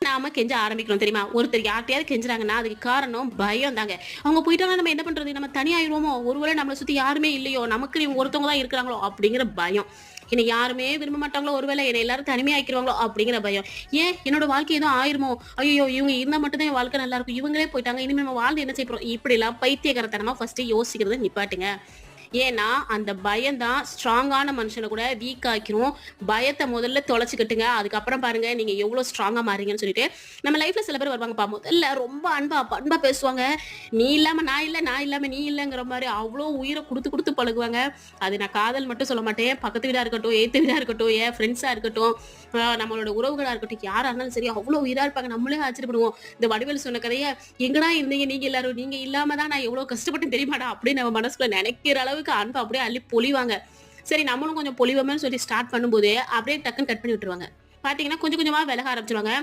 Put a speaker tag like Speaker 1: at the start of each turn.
Speaker 1: நாம கெஞ்ச ஆரம்பிக்கணும் தெரியுமா? ஒருத்தர் யார்ட்டயாவது கெஞ்சுறாங்கன்னா, அதுக்கு காரணம் பயம் தாங்க. அவங்க போயிட்டாங்கன்னா நம்ம என்ன பண்றது? நம்ம தனியாயிருவோமோ? ஒருவேளை நம்மள சுத்தி யாருமே இல்லையோ? நமக்குன்னு இவங்க ஒருத்தவங்க தான் இருக்கிறாங்களோ? அப்படிங்கிற பயம். என்னை யாருமே விரும்ப மாட்டாங்களோ? ஒருவேளை என்னை எல்லாரும் தனிமையாக்கிருவாங்களோ? அப்படிங்கிற பயம். ஏன் என்னோட வாழ்க்கை எதுவும் ஆயிருமோ? ஐய்யய்யோ! இவங்க இருந்தா மட்டும் தான் என் வாழ்க்கை நல்லா இருக்கும். இவங்களே போயிட்டாங்க. இனிமே நம்ம வாழ்ந்து என்ன செய்ய போறோம்? இப்படிலாம் பைத்தியக்காரத்தனமா ஃபர்ஸ்ட்டு யோசிக்கிறத நிப்பாட்டுங்க. ஏன்னா, அந்த பயம் தான் ஸ்ட்ராங்கான மனுஷன கூட வீக் ஆக்கிரும். பயத்த முதல்ல தொலைச்சுக்கட்டுங்க. அதுக்கப்புறம் பாருங்க, நீங்க எவ்ளோ ஸ்ட்ராங்கா மாறுறீங்கன்னு சொல்லிட்டு. நம்ம லைஃப்ல சில பேர் வருவாங்கப்பா. முதல்ல ரொம்ப அன்பா பண்பா பேசுவாங்க. நீ இல்லாம நான் இல்ல, நான் இல்லாம நீ இல்லங்கிற மாரி அவ்ளோ உயிர குடுத்து குடுத்து பழகுவாங்க. அது நான் காதல் மட்டும் சொல்ல மாட்டேன். பக்கத்து வீடா இருக்கட்டும், எதித்த வீடா இருக்கட்டும், என் ஃப்ரெண்ட்ஸா இருக்கட்டும், நம்மளோட உறவுகளா இருக்கட்டும், யாரா இருந்தாலும் சரி, அவ்ளோ உயிரா இருப்பாங்க. நம்மளே ஆச்சரியப்படுவோம். இந்த வடிவேலு சொன்ன கதைய, "எங்கடா இருந்தீங்க நீங்க எல்லாரும்? நீங்க இல்லாம தான் நான் எவ்ளோ கஷ்டப்பட்டேன் தெரியுமாடா?" அப்படின்னு நம்ம மனசுக்குள்ள நெனைக்கிற அளவுக்கு அன்ப அப்படியே அள்ளி பொழிவாங்க. சரி நம்மளும் கொஞ்சம் பொழிவோமேன்னு சொல்லி ஸ்டார்ட் பண்ணும்போது, அப்படியே டக்குன்னு கட் பண்ணி விட்டுருவாங்க. பார்த்தீங்கன்னா, கொஞ்சம் கொஞ்சமா விலக ஆரம்பிச்சுருவாங்க.